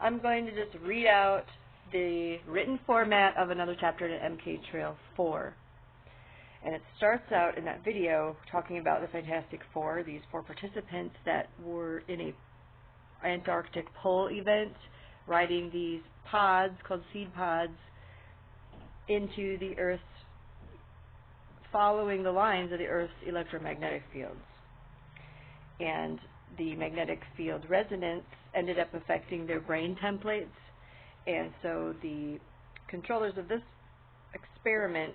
I'm going to just read out the written format of another chapter in MK Trail 4. And it starts out in that video talking about the Fantastic Four, these 4 participants that were in a Antarctic pole event, riding these pods called seed pods into the Earth's, following the lines of the Earth's electromagnetic fields. And the magnetic field resonance ended up affecting their brain templates, and so the controllers of this experiment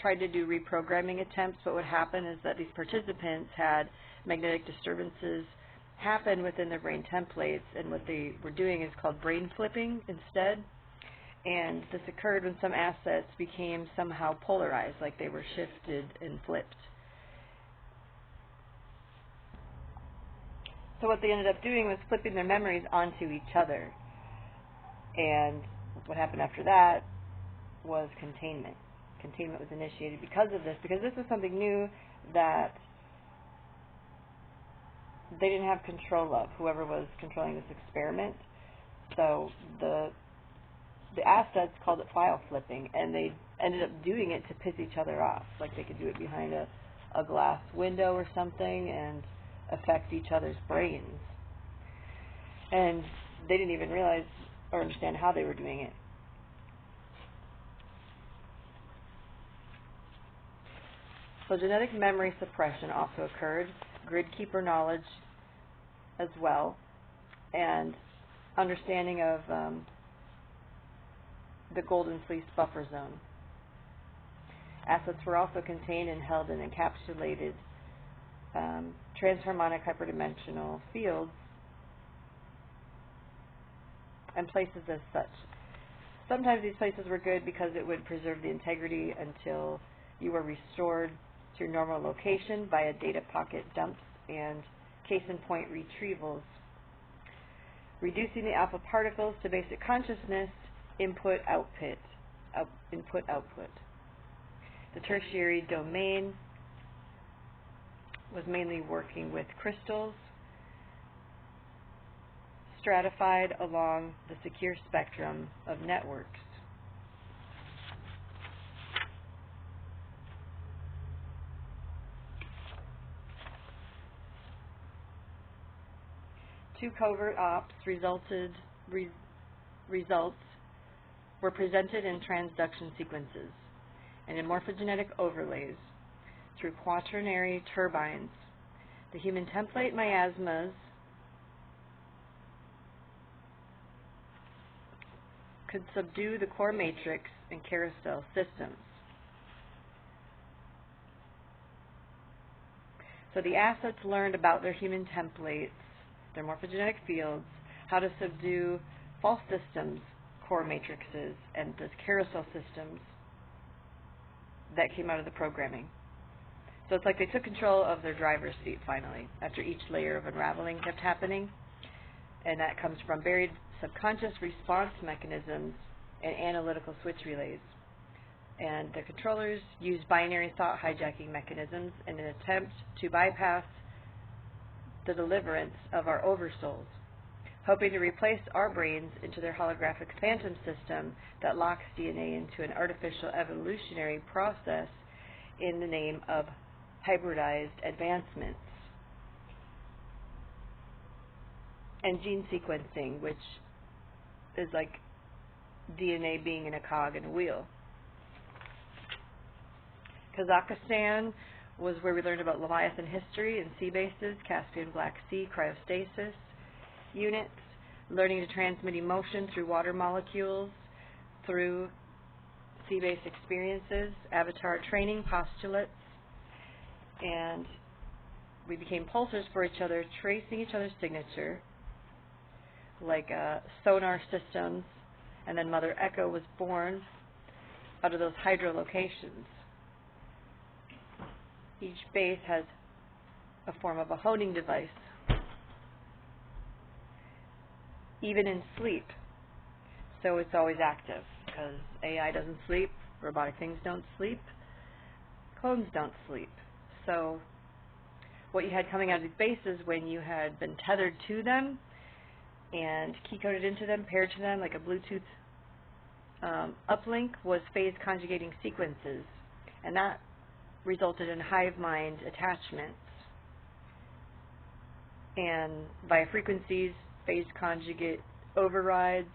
tried to do reprogramming attempts, but what happened is that these participants had magnetic disturbances happen within their brain templates, and what they were doing is called brain flipping instead. And this occurred when some assets became somehow polarized, like they were shifted and flipped. So what they ended up doing was flipping their memories onto each other. And what happened after that was containment. Containment was initiated because of this, because this was something new that they didn't have control of, whoever was controlling this experiment. So the assets called it file flipping, and they ended up doing it to piss each other off. Like they could do it behind a glass window or something and affect each other's brains. And they didn't even realize or understand how they were doing it. So genetic memory suppression also occurred, grid keeper knowledge as well, and understanding of the golden fleece buffer zone. Assets were also contained and held in encapsulated transharmonic hyperdimensional fields and places as such. Sometimes these places were good because it would preserve the integrity until you were restored to your normal location via data pocket dumps and case-in-point retrievals. Reducing the alpha particles to basic consciousness, input-output. The tertiary domain was mainly working with crystals, stratified along the secure spectrum of networks. Two covert ops results were presented in transduction sequences and in morphogenetic overlays through quaternary turbines. The human template miasmas could subdue the core matrix and carousel systems. So the assets learned about their human templates, their morphogenetic fields, how to subdue false systems, core matrices, and the carousel systems that came out of the programming. So it's like they took control of their driver's seat finally, after each layer of unraveling kept happening. And that comes from buried subconscious response mechanisms and analytical switch relays. And the controllers use binary thought hijacking mechanisms in an attempt to bypass the deliverance of our oversouls, hoping to replace our brains into their holographic phantom system that locks DNA into an artificial evolutionary process in the name of hybridized advancements. And gene sequencing, which is like DNA being in a cog in a wheel. Kazakhstan was where we learned about Leviathan history and sea bases, Caspian Black Sea cryostasis units, learning to transmit emotion through water molecules, through sea base experiences, avatar training postulates, and we became pulsars for each other, tracing each other's signature, like sonar systems, and then Mother Echo was born out of those hydrolocations. Each base has a form of a honing device, even in sleep. So it's always active, because AI doesn't sleep, robotic things don't sleep, clones don't sleep. So what you had coming out of these bases when you had been tethered to them and key-coded into them, paired to them like a Bluetooth uplink, was phase conjugating sequences, and that resulted in hive mind attachments. And via frequencies, phase conjugate overrides,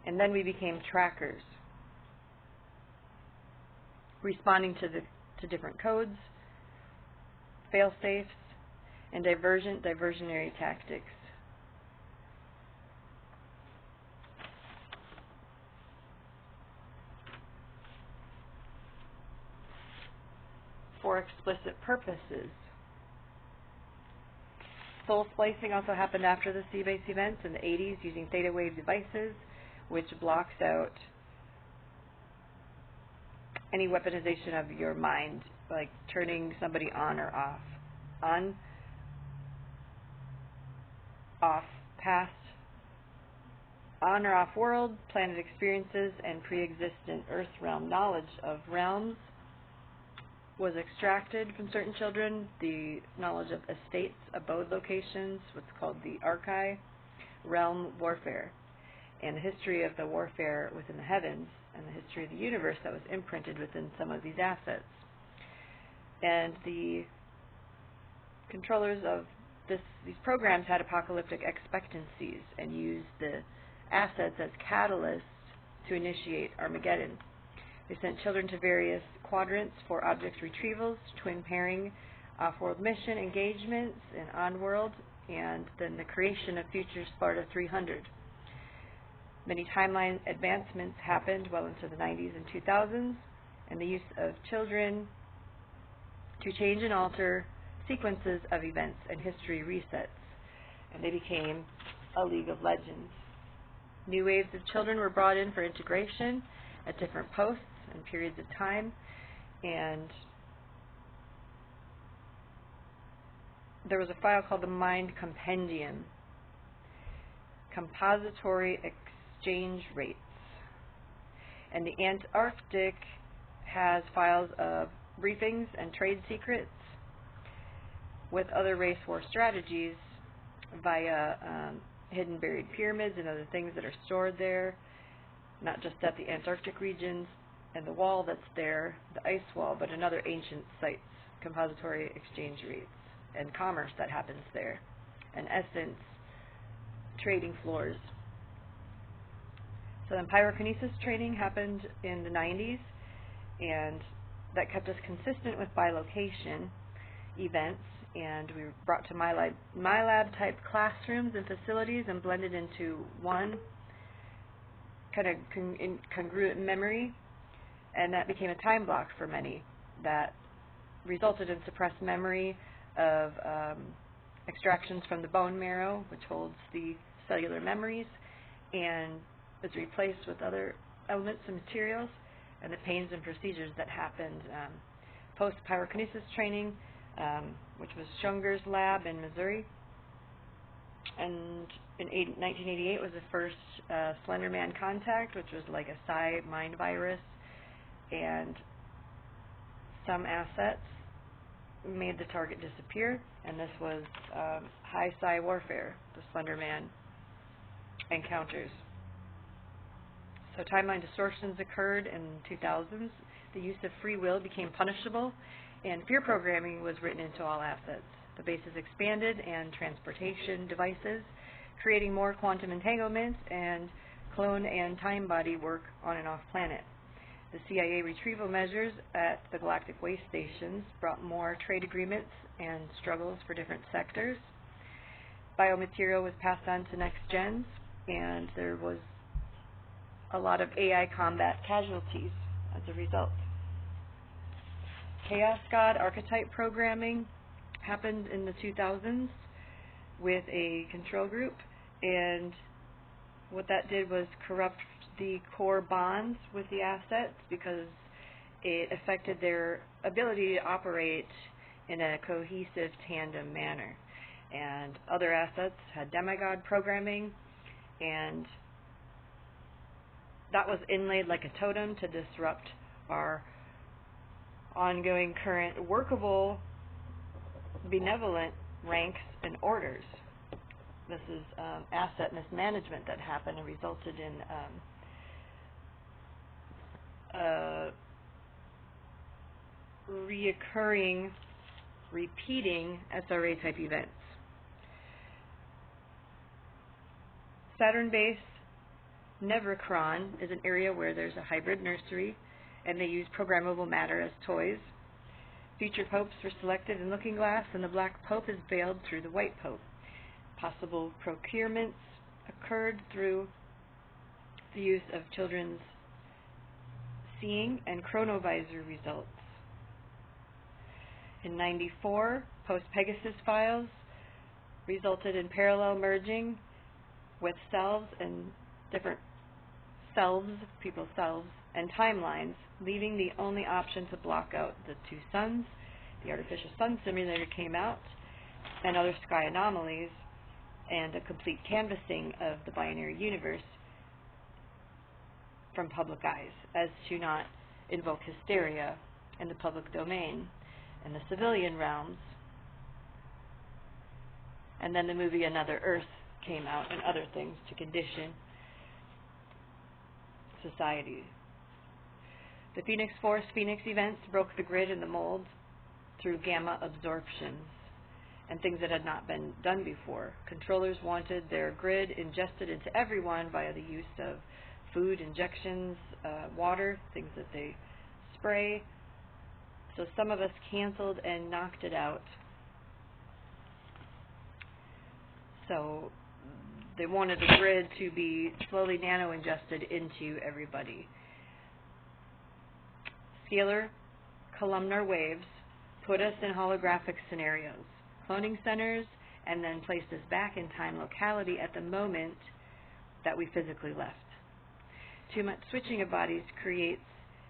and then we became trackers, responding to different codes, fail-safes, and diversionary tactics. For explicit purposes. Soul splicing also happened after the sea-base events in the 80s using theta wave devices, which blocks out any weaponization of your mind, like turning somebody on or off. On, off, past, on or off world, planet experiences, and pre-existent Earth realm knowledge of realms was extracted from certain children. The knowledge of estates, abode locations, what's called the archive, realm warfare, and the history of the warfare within the heavens, and the history of the universe that was imprinted within some of these assets. And the controllers of these programs had apocalyptic expectancies and used the assets as catalysts to initiate Armageddon. They sent children to various quadrants for object retrievals, twin pairing, off-world mission engagements, and on-world, and then the creation of future Sparta 300. Many timeline advancements happened well into the 90s and 2000s, and the use of children to change and alter sequences of events and history resets, and they became a League of Legends. New waves of children were brought in for integration at different posts and periods of time, and there was a file called the Mind Compendium, Compository Exchange Rates, and the Antarctic has files of briefings and trade secrets with other race war strategies via hidden buried pyramids and other things that are stored there, not just at the Antarctic regions and the wall that's there, the ice wall, but in other ancient sites, compository exchange rates, and commerce that happens there, and essence trading floors. So then pyrokinesis training happened in the 90s, and that kept us consistent with bilocation events, and we were brought to MyLab type classrooms and facilities and blended into one kind of congruent memory, and that became a time block for many that resulted in suppressed memory of extractions from the bone marrow, which holds the cellular memories, and is replaced with other elements and materials, and the pains and procedures that happened post-pyrokinesis training, which was Schunger's lab in Missouri. And in 1988 was the first Slender Man contact, which was like a psi mind virus, and some assets made the target disappear, and this was high psi warfare, the Slender Man encounters. So timeline distortions occurred in the 2000s. The use of free will became punishable, and fear programming was written into all assets. The bases expanded and transportation devices, creating more quantum entanglement and clone and time body work on and off planet. The CIA retrieval measures at the galactic waste stations brought more trade agreements and struggles for different sectors. Biomaterial was passed on to next gens, and there was a lot of AI combat casualties as a result. Chaos God archetype programming happened in the 2000s with a control group, and what that did was corrupt the core bonds with the assets because it affected their ability to operate in a cohesive tandem manner. And other assets had demigod programming, and that was inlaid like a totem to disrupt our ongoing current workable benevolent ranks and orders. This is asset mismanagement that happened and resulted in repeating SRA type events. Saturn base Nevrocron is an area where there's a hybrid nursery, and they use programmable matter as toys. Future popes were selected in looking glass, and the black pope is veiled through the white pope. Possible procurements occurred through the use of children's seeing and chronovisor results. In 94, post-Pegasus files resulted in parallel merging with selves and different selves, people's selves, and timelines, leaving the only option to block out the two suns. The artificial sun simulator came out, and other sky anomalies, and a complete canvassing of the binary universe from public eyes, as to not invoke hysteria in the public domain and the civilian realms. And then the movie Another Earth came out, and other things to condition society. The Phoenix Force Phoenix events broke the grid and the mold through gamma absorptions and things that had not been done before. Controllers wanted their grid ingested into everyone via the use of food, injections, water, things that they spray. So some of us canceled and knocked it out. So they wanted the grid to be slowly nano-ingested into everybody. Scalar columnar waves put us in holographic scenarios, cloning centers, and then placed us back in time locality at the moment that we physically left. Too much switching of bodies creates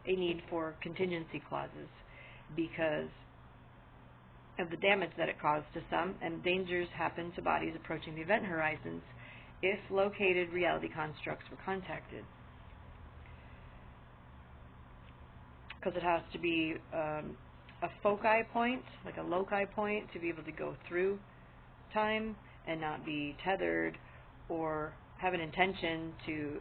a need for contingency clauses because of the damage that it caused to some, and dangers happen to bodies approaching the event horizons if located reality constructs were contacted. Because it has to be a foci point, like a loci point, to be able to go through time and not be tethered or have an intention to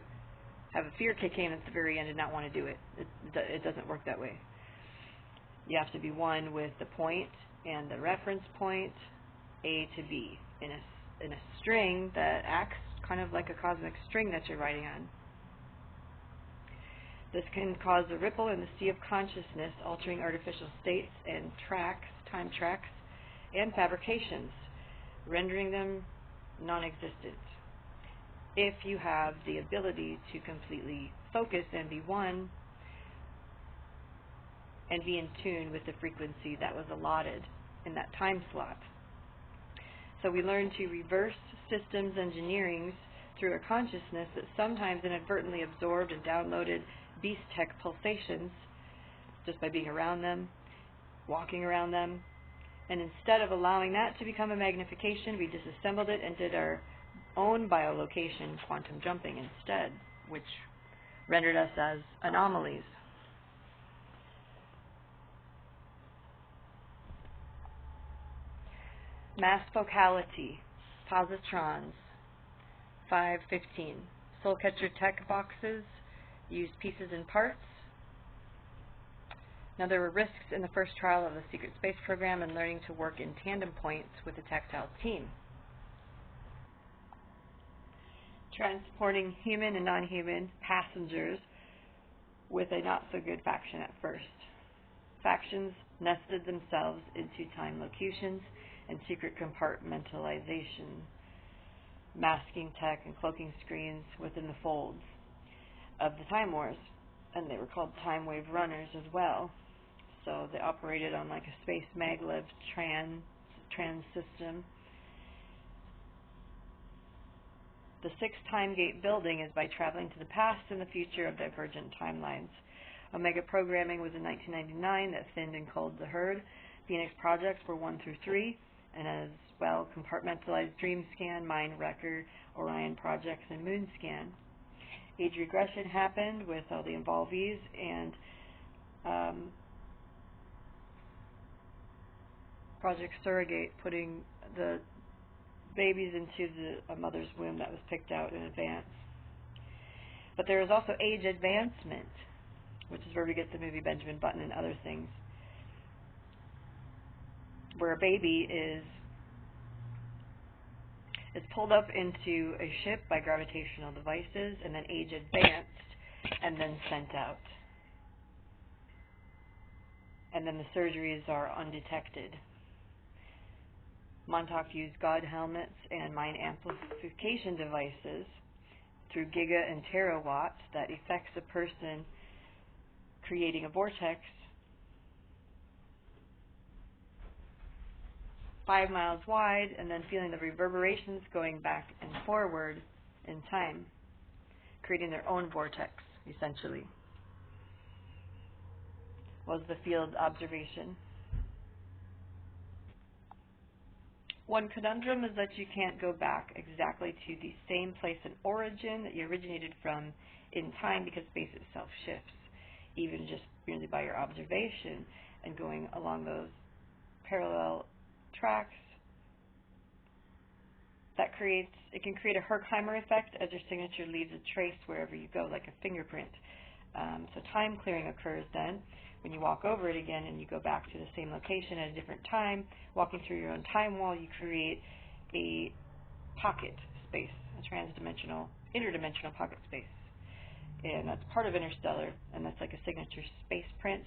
have a fear kick in at the very end and not want to do it. It doesn't work that way. You have to be one with the point and the reference point, A to B, in a string that acts kind of like a cosmic string that you're riding on. This can cause a ripple in the sea of consciousness, altering artificial states and tracks, time tracks, and fabrications, rendering them non-existent. If you have the ability to completely focus and be one, and be in tune with the frequency that was allotted in that time slot. So we learn to reverse systems engineering through a consciousness that sometimes inadvertently absorbed and downloaded beast tech pulsations just by being around them, walking around them. And instead of allowing that to become a magnification, we disassembled it and did our own biolocation quantum jumping instead, which rendered us as anomalies. Mass focality, positrons, 515. Soul catcher tech boxes used pieces and parts. Now there were risks in the first trial of the secret space program and learning to work in tandem points with a tactile team. Transporting human and non-human passengers with a not-so-good faction at first. Factions nested themselves into time locutions and secret compartmentalization, masking tech and cloaking screens within the folds of the Time Wars, and they were called time wave runners as well. So they operated on like a space maglev trans system. The sixth time gate building is by traveling to the past and the future of divergent timelines. Omega programming was in 1999 that thinned and culled the herd. Phoenix projects were 1 through 3, and as well compartmentalized Dream Scan, Mind Wrecker, Orion projects, and Moon Scan. Age regression happened with all the involvees, and Project Surrogate, putting the babies into a mother's womb that was picked out in advance. But there is also age advancement, which is where we get the movie Benjamin Button and other things, where a baby is pulled up into a ship by gravitational devices and then age advanced and then sent out. And then the surgeries are undetected. Montauk used God helmets and mind amplification devices through giga and terawatts that affects a person, creating a vortex 5 miles wide and then feeling the reverberations going back and forward in time, creating their own vortex, essentially, was the field observation. One conundrum is that you can't go back exactly to the same place in origin that you originated from in time, because space itself shifts, even just merely by your observation and going along those parallel tracks. It can create a Herkheimer effect as your signature leaves a trace wherever you go, like a fingerprint. So time clearing occurs then when you walk over it again and you go back to the same location at a different time. Walking through your own time wall, you create a pocket space, a interdimensional pocket space. And that's part of Interstellar, and that's like a signature space print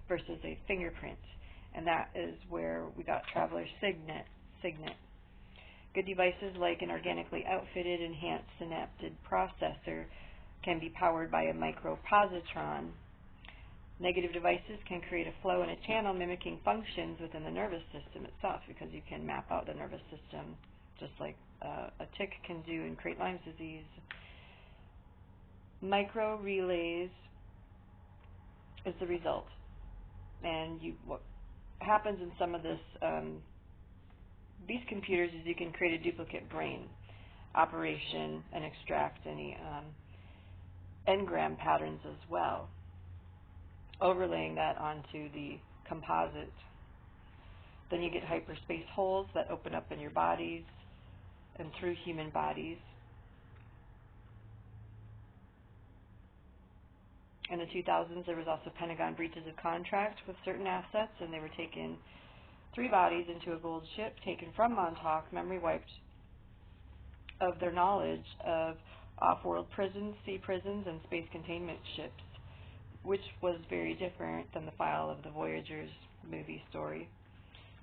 versus a fingerprint. And that is where we got Traveler's Signet. Good devices like an organically outfitted enhanced synaptid processor can be powered by a micropositron. Negative devices can create a flow in a channel mimicking functions within the nervous system itself, because you can map out the nervous system just like a tick can do and create Lyme's disease. Micro relays is the result. And what happens in some of these computers is you can create a duplicate brain operation and extract any engram patterns as well, overlaying that onto the composite. Then you get hyperspace holes that open up in your bodies and through human bodies. In the 2000s, there was also Pentagon breaches of contract with certain assets, and they were taken 3 bodies into a gold ship taken from Montauk, memory wiped of their knowledge of off-world prisons, sea prisons, and space containment ships, which was very different than the file of the Voyagers movie story.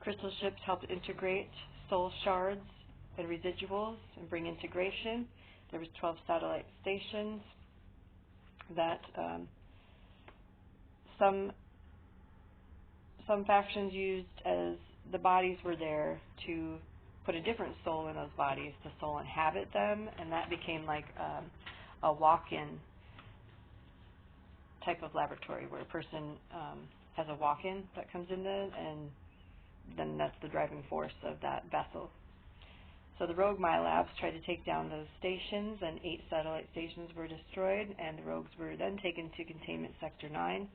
Crystal ships helped integrate soul shards and residuals and bring integration. There was 12 satellite stations that some factions used as the bodies were there to put a different soul in those bodies. The soul inhabit them, and that became like a walk-in type of laboratory where a person has a walk-in that comes in there, and then that's the driving force of that vessel. So the rogue MyLabs tried to take down those stations, and 8 satellite stations were destroyed, and the rogues were then taken to Containment Sector 9.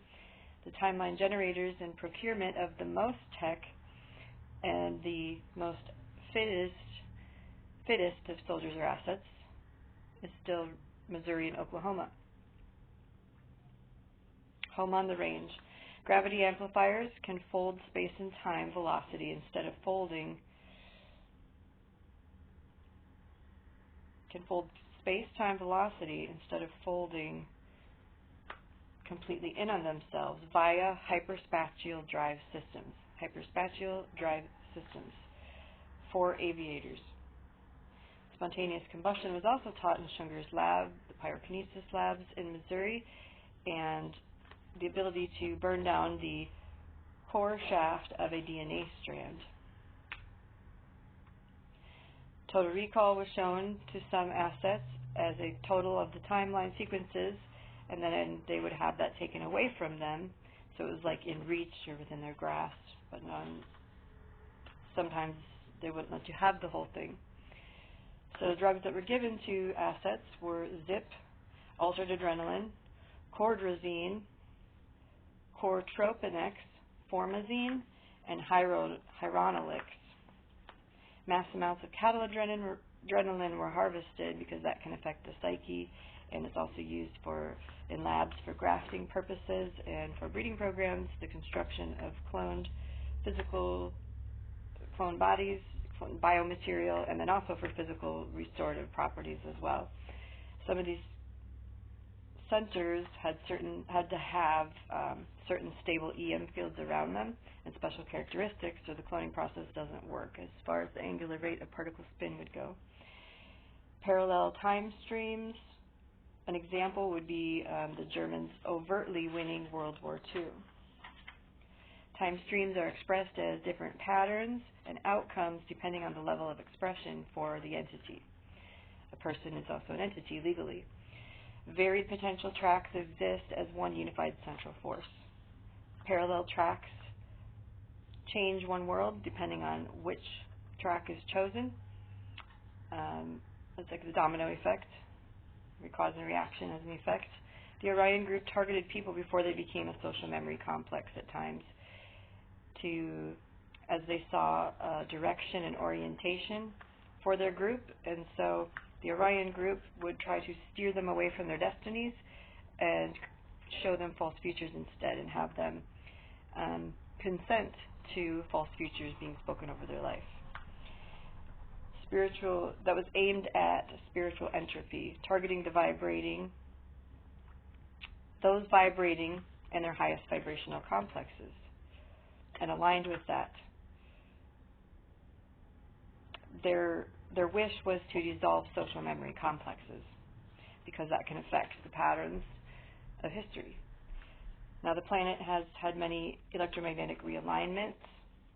The timeline generators and procurement of the most tech and the most fittest of soldiers or assets is still Missouri and Oklahoma. Home on the range. Gravity amplifiers can fold space and time velocity instead of folding. Can fold space-time velocity instead of folding completely in on themselves via hyperspatial drive systems. Hyperspatial drive systems for aviators. Spontaneous combustion was also taught in Schunger's lab, the pyrokinesis labs in Missouri, and the ability to burn down the core shaft of a DNA strand. Total recall was shown to some assets as a total of the timeline sequences, and then they would have that taken away from them, so it was like in reach or within their grasp, but sometimes they wouldn't let you have the whole thing. So the drugs that were given to assets were ZIP, altered adrenaline, cordrazine, cortropinex, formazine, and hyronolics. Mass amounts of cattle adrenaline were harvested because that can affect the psyche, and it's also used in labs for grafting purposes and for breeding programs, the construction of cloned bodies, cloned biomaterial, and then also for physical restorative properties as well. Some of these centers had to have certain stable EM fields around them and special characteristics, so the cloning process doesn't work as far as the angular rate of particle spin would go. Parallel time streams. An example would be the Germans overtly winning World War II. Time streams are expressed as different patterns and outcomes depending on the level of expression for the entity. A person is also an entity legally. Varied potential tracks exist as one unified central force. Parallel tracks change one world depending on which track is chosen. It's like the domino effect. Cause and reaction as an effect. The Orion group targeted people before they became a social memory complex at times as they saw direction and orientation for their group, and so the Orion group would try to steer them away from their destinies and show them false futures instead and have them consent to false futures being spoken over their life. That was aimed at spiritual entropy, targeting those vibrating in their highest vibrational complexes. And aligned with that, their wish was to dissolve social memory complexes because that can affect the patterns of history. Now the planet has had many electromagnetic realignments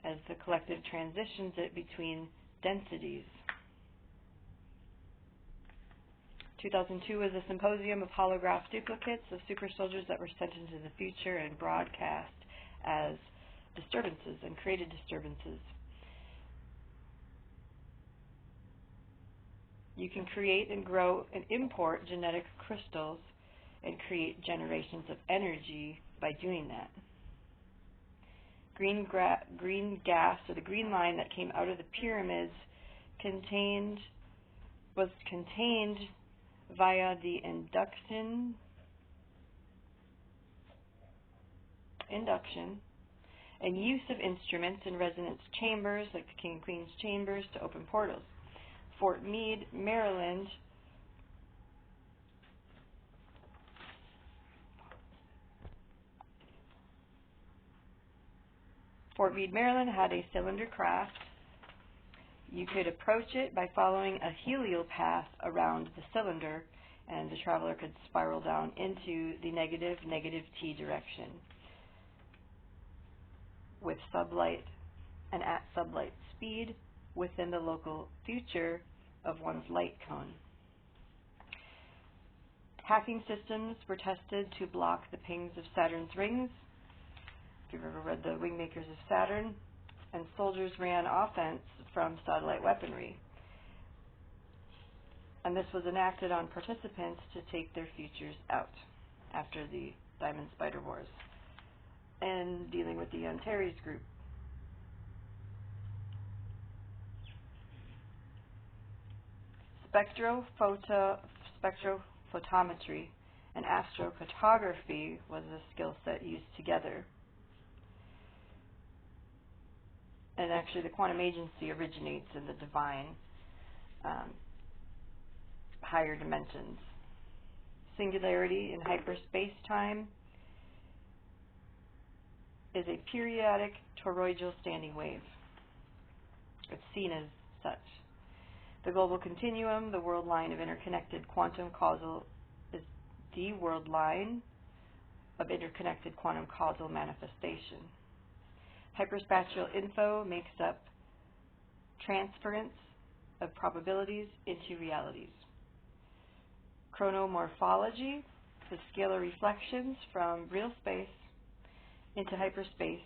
as the collective transitions it between densities. 2002 was a symposium of holograph duplicates of super soldiers that were sent into the future and broadcast as disturbances and created disturbances. You can create and grow and import genetic crystals and create generations of energy by doing that. Green gas, or the green line that came out of the pyramids, was contained via the induction and use of instruments in resonance chambers like the King and Queen's chambers to open portals. Fort Meade, Maryland had a cylinder craft. You could approach it by following a heliopath around the cylinder, and the traveler could spiral down into the negative T direction with sublight and at sublight speed within the local future of one's light cone. Hacking systems were tested to block the pings of Saturn's rings. If you've ever read The Wingmakers of Saturn, and soldiers ran offense from satellite weaponry. And this was enacted on participants to take their futures out after the Diamond Spider Wars and dealing with the Antares group. Spectrophotometry and astrocartography was a skill set used together. And actually the quantum agency originates in the divine higher dimensions. Singularity in hyperspace-time is a periodic toroidal standing wave. It's seen as such. The global continuum, the world line of interconnected quantum causal, is the world line of interconnected quantum causal manifestation. Hyperspatial info makes up transference of probabilities into realities. Chronomorphology is scalar reflections from real space into hyperspace,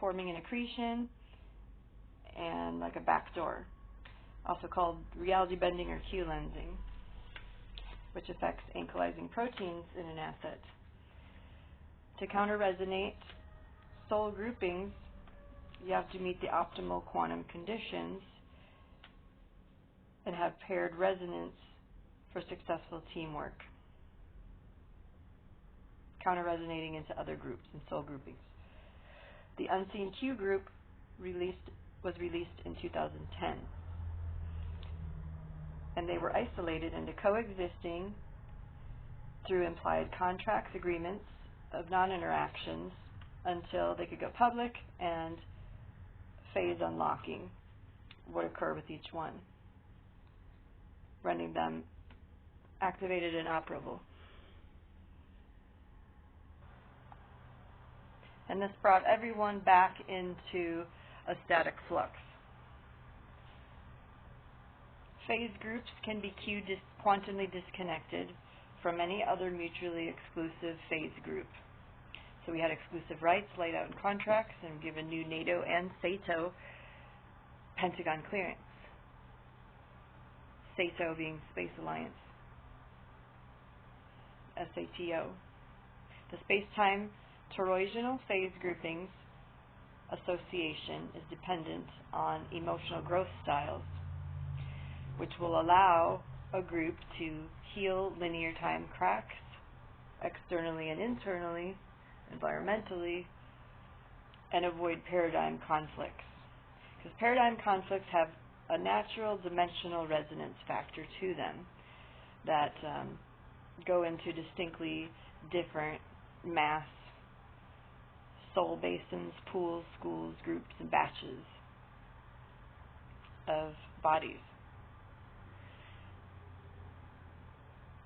forming an accretion and like a backdoor, also called reality bending or Q-lensing, which affects ankylosing proteins in an asset. To counter-resonate soul groupings You have to meet the optimal quantum conditions and have paired resonance for successful teamwork, counter-resonating into other groups and soul groupings. The Unseen Q group was released in 2010, and they were isolated into coexisting through implied contracts, agreements of non-interactions until they could go public, and phase unlocking would occur with each one, rendering them activated and operable. And this brought everyone back into a static flux. Phase groups can be quantumly disconnected from any other mutually exclusive phase group. So we had exclusive rights laid out in contracts and given new NATO and SATO Pentagon clearance. SATO being Space Alliance. SATO. The Space-Time Toroidal Phase Groupings Association is dependent on emotional growth styles, which will allow a group to heal linear time cracks externally and internally, environmentally, and avoid paradigm conflicts. Because paradigm conflicts have a natural dimensional resonance factor to them that go into distinctly different mass soul basins, pools, schools, groups, and batches of bodies.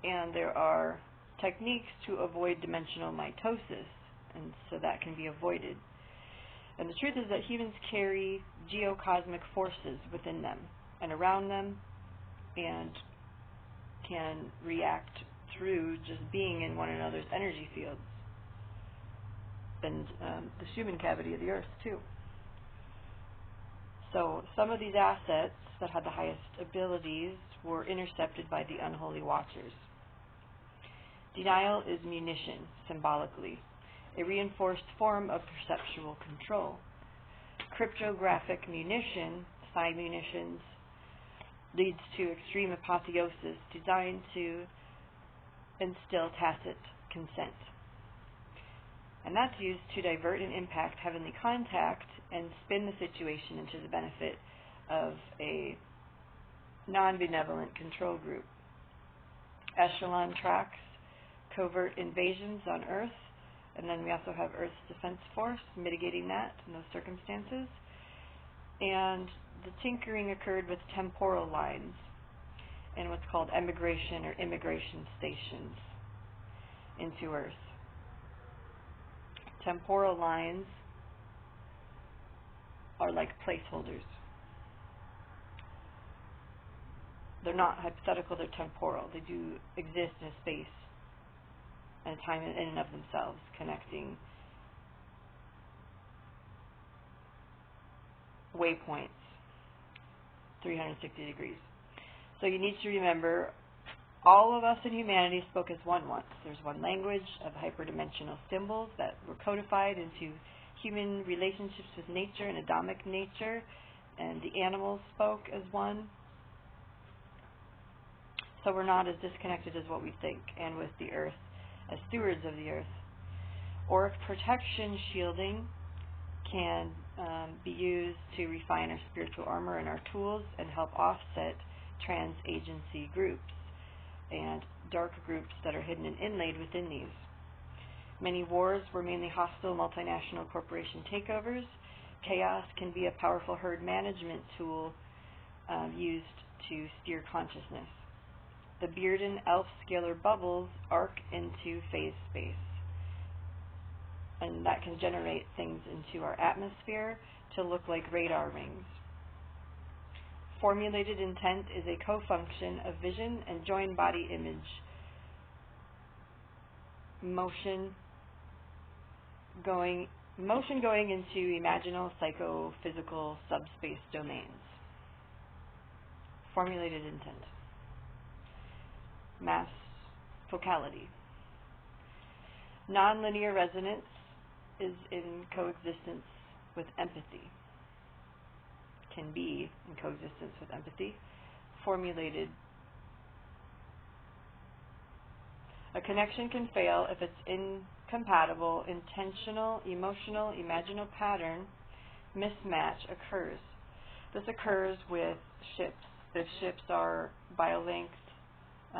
And there are techniques to avoid dimensional mitosis, and so that can be avoided. And the truth is that humans carry geocosmic forces within them and around them, and can react through just being in one another's energy fields, and the human cavity of the earth too. So some of these assets that had the highest abilities were intercepted by the unholy watchers. Denial is munition, symbolically, a reinforced form of perceptual control. Cryptographic munition, psi munitions, leads to extreme apotheosis designed to instill tacit consent. And that's used to divert and impact heavenly contact and spin the situation into the benefit of a non-benevolent control group. Echelon tracks covert invasions on Earth, and then we also have Earth's Defense Force mitigating that in those circumstances. And the tinkering occurred with temporal lines and what's called emigration or immigration stations into Earth. Temporal lines are like placeholders. They're not hypothetical, they're temporal. They do exist in a space and a time in and of themselves, connecting waypoints 360 degrees. So you need to remember, all of us in humanity spoke as one once. There's one language of hyperdimensional symbols that were codified into human relationships with nature and Adamic nature, and the animals spoke as one. So we're not as disconnected as what we think, and with the earth as stewards of the earth. Auric protection shielding can be used to refine our spiritual armor and our tools and help offset trans-agency groups and dark groups that are hidden and inlaid within these. Many wars were mainly hostile multinational corporation takeovers. Chaos can be a powerful herd management tool used to steer consciousness. The Bearden elf scalar bubbles arc into phase space, and that can generate things into our atmosphere to look like radar rings. Formulated intent is a co-function of vision and joined body image, motion going into imaginal, psychophysical, subspace domains. Formulated intent. Mass focality. Nonlinear resonance is in coexistence with empathy. can be in coexistence with empathy, formulated. A connection can fail if its incompatible, intentional, emotional, imaginal pattern mismatch occurs. This occurs with ships. If ships are biolinked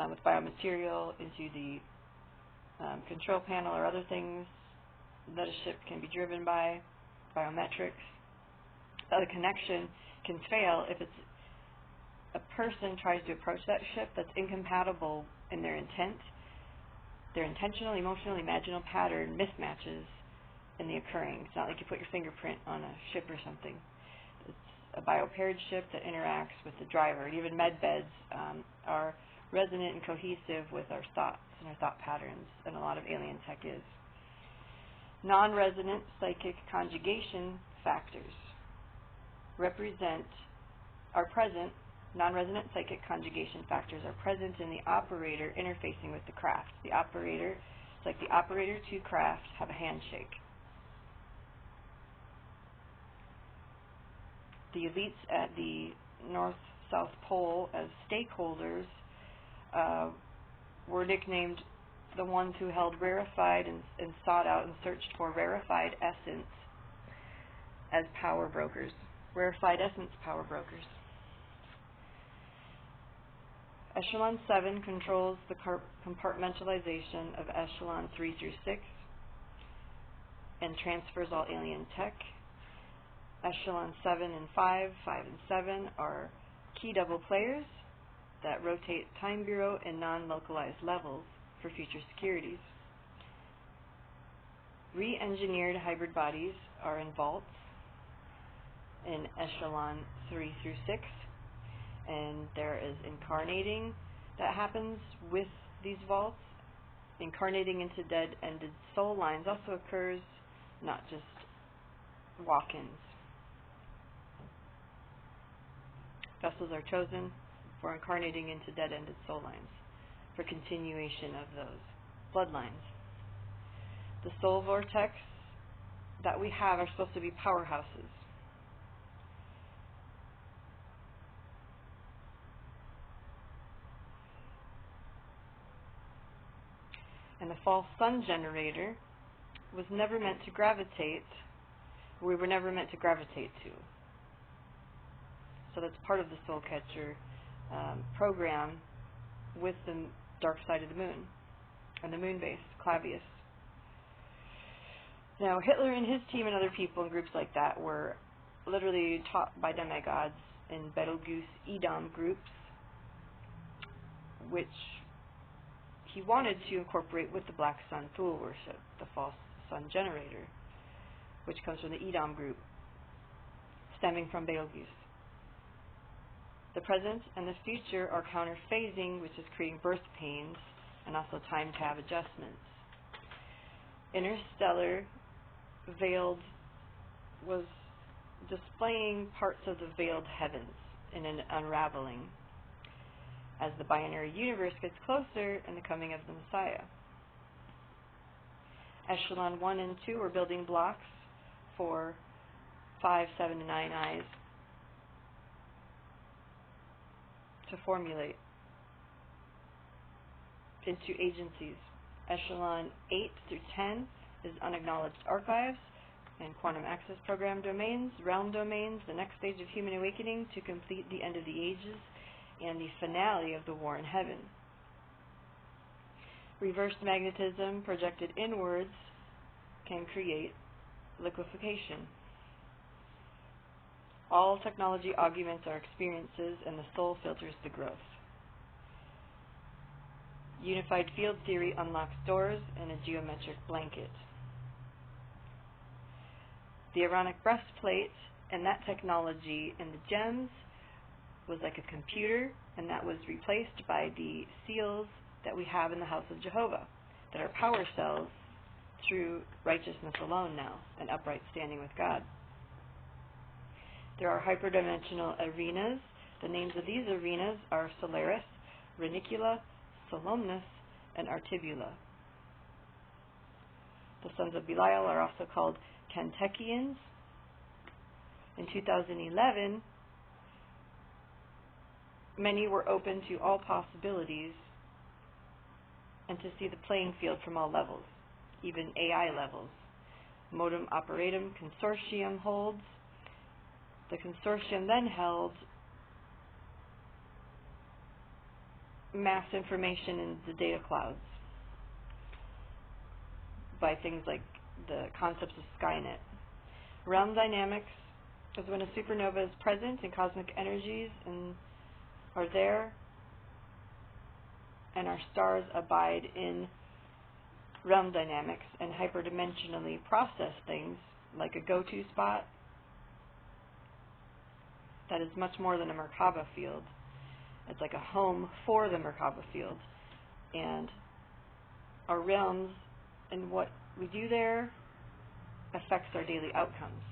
with biomaterial into the control panel or other things that a ship can be driven by, biometrics, the connection can fail if a person tries to approach that ship that's incompatible in their intent. Their intentional, emotional, imaginal pattern mismatches in the occurring. It's not like you put your fingerprint on a ship or something. It's a biopaired ship that interacts with the driver. And even med beds are resonant and cohesive with our thoughts and our thought patterns, and a lot of alien tech is. Non-resonant psychic conjugation factors non-resonant psychic conjugation factors are present in the operator interfacing with the craft. The operator, it's like the operator to craft have a handshake. The elites at the North-South Pole as stakeholders were nicknamed the ones who held rarefied and sought out and searched for rarefied essence as power brokers. Rarefied essence power brokers. Echelon 7 controls the compartmentalization of Echelon 3 through 6 and transfers all alien tech. Echelon 7 and 5 and 7 are key double players that rotate Time Bureau and non-localized levels for future securities. Re-engineered hybrid bodies are in vaults in Echelon 3 through 6. And there is incarnating that happens with these vaults. Incarnating into dead-ended soul lines also occurs, not just walk-ins. Vessels are chosen for incarnating into dead-ended soul lines, for continuation of those bloodlines. The soul vortex that we have are supposed to be powerhouses. And the false sun generator was never meant to gravitate, we were never meant to gravitate to. So that's part of the Soul Catcher program with the dark side of the moon and the moon base, Clavius. Now, Hitler and his team and other people and groups like that were literally taught by demigods in Betelgeuse Edom groups, which he wanted to incorporate with the Black Sun Thule worship, the false sun generator, which comes from the Edom group, stemming from Betelgeuse. The present and the future are counter-phasing, which is creating birth pains and also time tab adjustments. Interstellar veiled was displaying parts of the veiled heavens in an unraveling as the binary universe gets closer in the coming of the Messiah. Echelon 1 and 2 are building blocks for 5, 7, and 9 eyes to formulate into agencies. Echelon 8 through 10 is unacknowledged archives and quantum access program domains, realm domains, the next stage of human awakening to complete the end of the ages and the finale of the war in heaven. Reversed magnetism projected inwards can create liquefaction. All technology augments our experiences and the soul filters the growth. Unified field theory unlocks doors in a geometric blanket. The Aaronic breastplate and that technology and the gems was like a computer, and that was replaced by the seals that we have in the house of Jehovah, that are power cells through righteousness alone now, and upright standing with God. There are hyperdimensional arenas. The names of these arenas are Solaris, Renicula, Solemnus, and Artibula. The sons of Belial are also called Kentuckians. In 2011, Many were open to all possibilities and to see the playing field from all levels, even AI levels. Modum operatum consortium holds. The consortium then held mass information in the data clouds by things like the concepts of Skynet. Realm dynamics is when a supernova is present and cosmic energies are there, and our stars abide in realm dynamics and hyperdimensionally process things like a go-to spot that is much more than a Merkaba field. It's like a home for the Merkaba field. And our realms and what we do there affects our daily outcomes.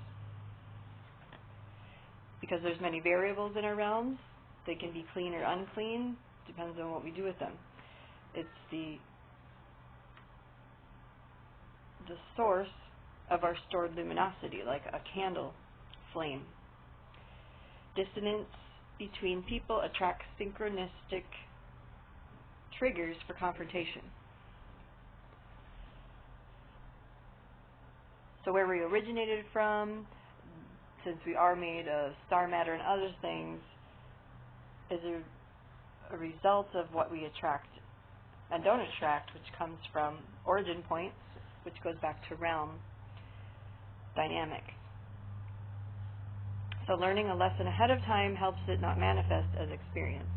Because there's many variables in our realms, they can be clean or unclean, depends on what we do with them. It's the source of our stored luminosity, like a candle flame. Dissonance between people attracts synchronistic triggers for confrontation. So where we originated from, since we are made of star matter and other things, is a result of what we attract and don't attract, which comes from origin points, which goes back to realm dynamics. So learning a lesson ahead of time helps it not manifest as experience,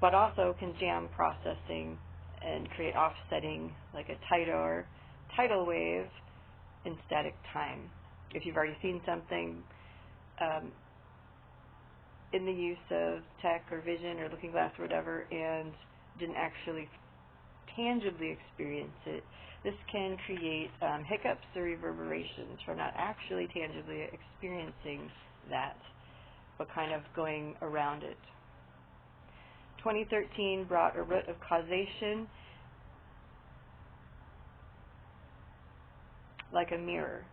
but also can jam processing and create offsetting, like a tidal wave in static time. If you've already seen something in the use of tech or vision or looking glass or whatever and didn't actually tangibly experience it, this can create hiccups or reverberations from not actually tangibly experiencing that, but kind of going around it. 2013 brought a root of causation like a mirror.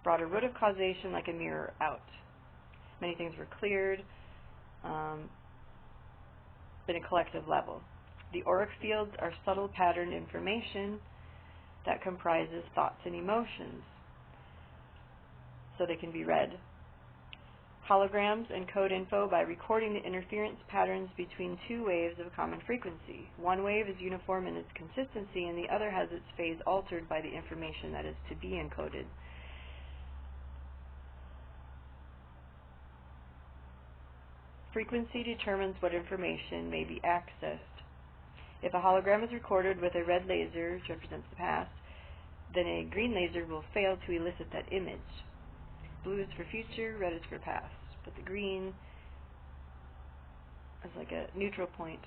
Brought a root of causation like a mirror out. Many things were cleared in a collective level. The auric fields are subtle patterned information that comprises thoughts and emotions, so they can be read. Holograms encode info by recording the interference patterns between two waves of common frequency. One wave is uniform in its consistency, and the other has its phase altered by the information that is to be encoded. Frequency determines what information may be accessed. If a hologram is recorded with a red laser, which represents the past, then a green laser will fail to elicit that image. Blue is for future, red is for past, but the green is like a neutral point.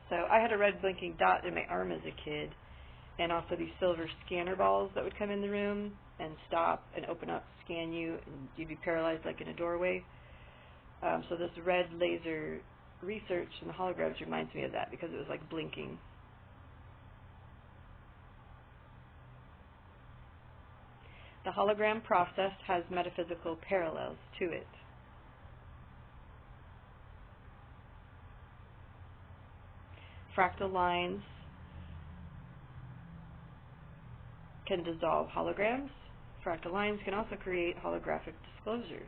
So I had a red blinking dot in my arm as a kid, and also these silver scanner balls that would come in the room and stop and open up, scan you, and you'd be paralyzed like in a doorway. So this red laser research in the holograms reminds me of that, because it was like blinking. The hologram process has metaphysical parallels to it. Fractal lines can dissolve holograms. Fractal lines can also create holographic disclosure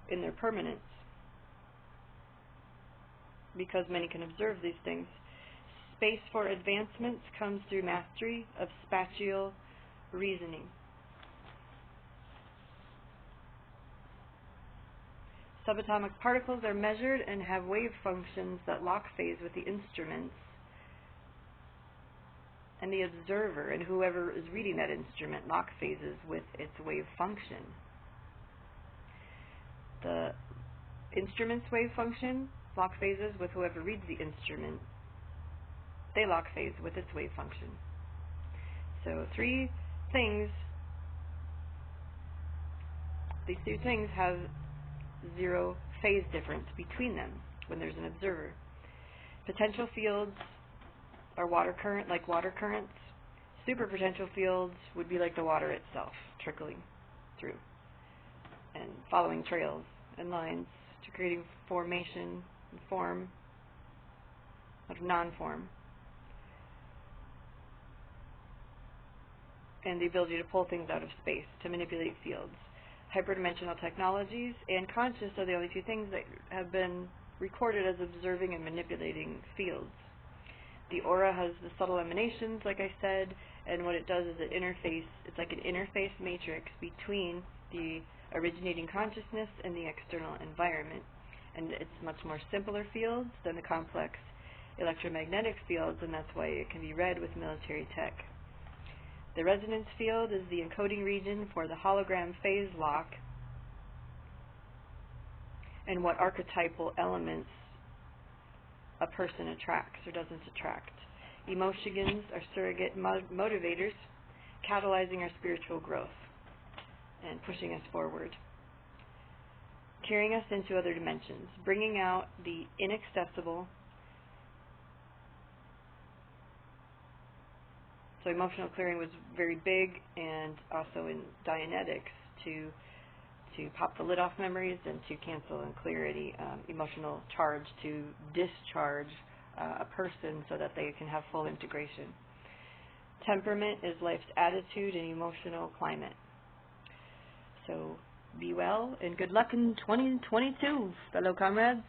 in their permanence, because many can observe these things. Space for advancements comes through mastery of spatial reasoning. Subatomic particles are measured and have wave functions that lock phase with the instruments and the observer, and whoever is reading that instrument lock phases with its wave function. The instrument's wave function lock phases with whoever reads the instrument. They lock phase with its wave function. So three things, these two things have zero phase difference between them when there's an observer. Potential fields are water current, like water currents. Super potential fields would be like the water itself, trickling through and following trails and lines to creating formation and form out of non-form. And the ability to pull things out of space, to manipulate fields. Hyperdimensional technologies and conscious are the only two things that have been recorded as observing and manipulating fields. The aura has the subtle emanations, like I said, and what it does is it's like an interface matrix between the originating consciousness and the external environment. And it's much more simpler fields than the complex electromagnetic fields, and that's why it can be read with military tech. The resonance field is the encoding region for the hologram phase lock and what archetypal elements a person attracts or doesn't attract. Emotions are surrogate motivators, catalyzing our spiritual growth and pushing us forward, carrying us into other dimensions, bringing out the inaccessible. So emotional clearing was very big, and also in Dianetics to pop the lid off memories and to cancel and clear any emotional charge, to discharge a person so that they can have full integration. Temperament is life's attitude and emotional climate. So be well and good luck in 2022, fellow comrades.